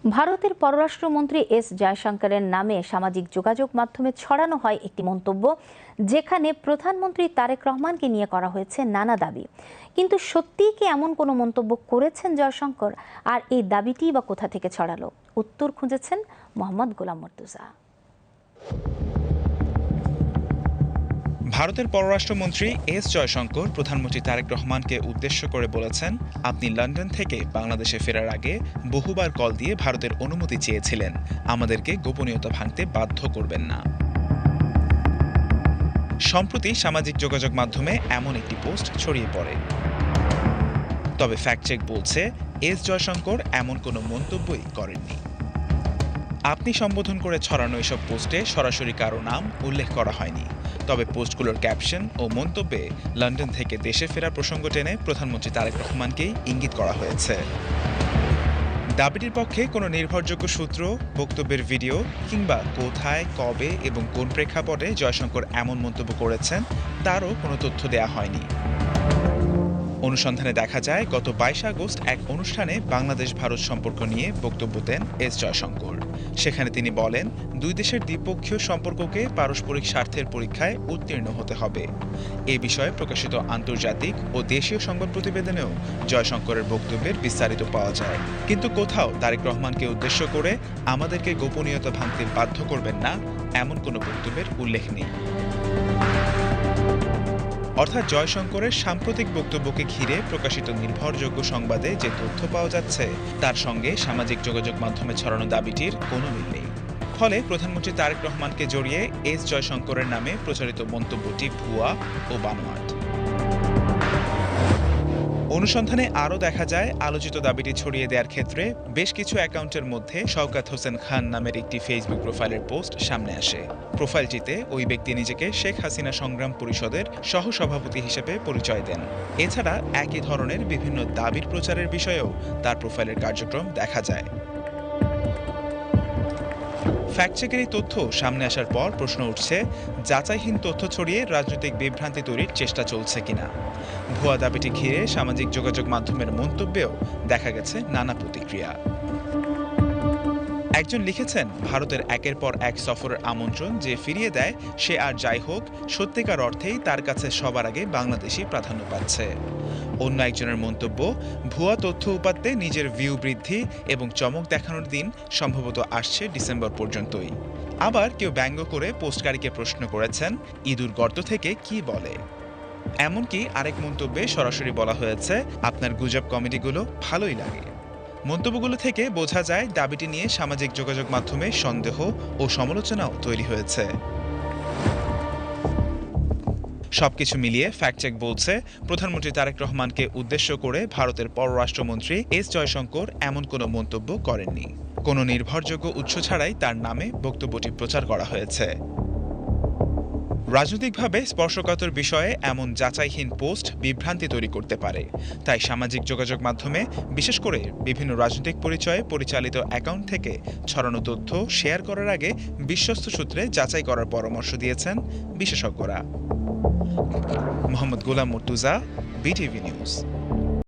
ভারতের পররাষ্ট্রমন্ত্রী এস জয়শঙ্করের নামে সামাজিক যোগাযোগ মাধ্যমে ছড়ানো হয় একটি মন্তব্য, যেখানে প্রধানমন্ত্রী তারেক রহমানকে নিয়ে করা হয়েছে নানা দাবি। কিন্তু সত্যিই কি এমন কোনো মন্তব্য করেছেন জয়শঙ্কর? আর এই দাবিটি বা কোথা থেকে ছড়ালো? উত্তর খুঁজেছেন মোহাম্মদ গোলাম মর্তুজা। ভারতের পররাষ্ট্রমন্ত্রী এস জয়শঙ্কর প্রধানমন্ত্রী তারেক রহমানকে উদ্দেশ্য করে বলেছেন, আপনি লন্ডন থেকে বাংলাদেশে ফেরার আগে বহুবার কল দিয়ে ভারতের অনুমতি চেয়েছিলেন, আমাদেরকে গোপনীয়তা ভাঙতে বাধ্য করবেন না। সম্প্রতি সামাজিক যোগাযোগ মাধ্যমে এমন একটি পোস্ট ছড়িয়ে পড়ে। তবে ফ্যাক্ট চেক বলছে, এস জয়শঙ্কর এমন কোনো মন্তব্যই করেননি। আপনি সম্বোধন করে ছড়ানো এসব পোস্টে সরাসরি কারো নাম উল্লেখ করা হয়নি। তবে পোস্টগুলোর ক্যাপশন ও মন্তব্যে লন্ডন থেকে দেশে ফেরার প্রসঙ্গ টেনে প্রধানমন্ত্রী তারেক রহমানকেই ইঙ্গিত করা হয়েছে। দাবিটির পক্ষে কোনো নির্ভরযোগ্য সূত্র, বক্তব্যের ভিডিও কিংবা কোথায়, কবে এবং কোন প্রেক্ষাপটে জয়শঙ্কর এমন মন্তব্য করেছেন তারও কোনো তথ্য দেওয়া হয়নি। অনুসন্ধানে দেখা যায়, গত 22 আগস্ট এক অনুষ্ঠানে বাংলাদেশ ভারত সম্পর্ক নিয়ে বক্তব্য দেন এস জয়শঙ্কর। সেখানে তিনি বলেন, দুই দেশের দ্বিপক্ষীয় সম্পর্ককে পারস্পরিক স্বার্থের পরীক্ষায় উত্তীর্ণ হতে হবে। এ বিষয়ে প্রকাশিত আন্তর্জাতিক ও দেশীয় সংবাদ প্রতিবেদনেও জয়শঙ্করের বক্তব্যের বিস্তারিত পাওয়া যায়। কিন্তু কোথাও তারেক রহমানকে উদ্দেশ্য করে আমাদেরকে গোপনীয়তা ভাঙতে বাধ্য করবেন না এমন কোনো বক্তব্যের উল্লেখ নেই। অর্থাৎ জয়শঙ্করের সাম্প্রতিক বক্তব্যকে ঘিরে প্রকাশিত নির্ভরযোগ্য সংবাদে যে তথ্য পাওয়া যাচ্ছে তার সঙ্গে সামাজিক যোগাযোগ মাধ্যমে ছড়ানো দাবিটির কোনো মিল নেই। ফলে প্রধানমন্ত্রী তারেক রহমানকে জড়িয়ে এস জয়শঙ্করের নামে প্রচারিত মন্তব্যটি ভুয়া ও বানোয়াট। অনুসন্ধানে আরও দেখা যায়, আলোচিত দাবিটি ছড়িয়ে দেওয়ার ক্ষেত্রে বেশ কিছু অ্যাকাউন্টের মধ্যে শওকত হোসেন খান নামের একটি ফেসবুক প্রোফাইলের পোস্ট সামনে আসে। প্রোফাইলটিতে ওই ব্যক্তি নিজেকে শেখ হাসিনা সংগ্রাম পরিষদের সহসভাপতি হিসেবে পরিচয় দেন। এছাড়া একই ধরনের বিভিন্ন দাবির প্রচারের বিষয়েও তার প্রোফাইলের কার্যক্রম দেখা যায়। ফ্যাক্ট-চেকের এই তথ্য সামনে আসার পর প্রশ্ন উঠছে, যাচাইহীন তথ্য ছড়িয়ে রাজনৈতিক বিভ্রান্তি তৈরির চেষ্টা চলছে কিনা। ভুয়া দাবিটি ঘিরে সামাজিক যোগাযোগ মাধ্যমের মন্তব্যেও দেখা গেছে নানা প্রতিক্রিয়া। একজন লিখেছেন, ভারতের একের পর এক সফরের আমন্ত্রণ যে ফিরিয়ে দেয় সে আর যাই হোক, সত্যিকার অর্থেই তার কাছে সবার আগে বাংলাদেশই প্রাধান্য পাচ্ছে। অন্য একজনের মন্তব্য, ভুয়া তথ্য উপাত্তে নিজের ভিউ বৃদ্ধি এবং চমক দেখানোর দিন সম্ভবত আসছে ডিসেম্বর পর্যন্তই। আবার কেউ ব্যঙ্গ করে পোস্টকারীকে প্রশ্ন করেছেন, ইঁদুর গর্ত থেকে কি বলে। এমনকি আরেক মন্তব্যে সরাসরি বলা হয়েছে, আপনার গুজব কমেডিগুলো ভালোই লাগে। মন্তব্যগুলো থেকে বোঝা যায় দাবিটি নিয়ে সামাজিক যোগাযোগ মাধ্যমে সন্দেহ ও সমালোচনাও তৈরি হয়েছে। সবকিছু মিলিয়ে ফ্যাক্ট চেক বলছে, প্রধানমন্ত্রী তারেক রহমানকে উদ্দেশ্য করে ভারতের পররাষ্ট্রমন্ত্রী এস জয়শঙ্কর এমন কোনো মন্তব্য করেননি। কোনো নির্ভরযোগ্য উৎস ছাড়াই তার নামে বক্তব্যটি প্রচার করা হয়েছে। রাজনৈতিকভাবে স্পর্শকাতর বিষয়ে এমন যাচাইহীন পোস্ট বিভ্রান্তি তৈরি করতে পারে। তাই সামাজিক যোগাযোগ মাধ্যমে, বিশেষ করে বিভিন্ন রাজনৈতিক পরিচয়ে পরিচালিত অ্যাকাউন্ট থেকে ছড়ানো তথ্য শেয়ার করার আগে বিশ্বস্ত সূত্রে যাচাই করার পরামর্শ দিয়েছেন বিশেষজ্ঞরা। Mohammad Golam Murtaza, BTV news.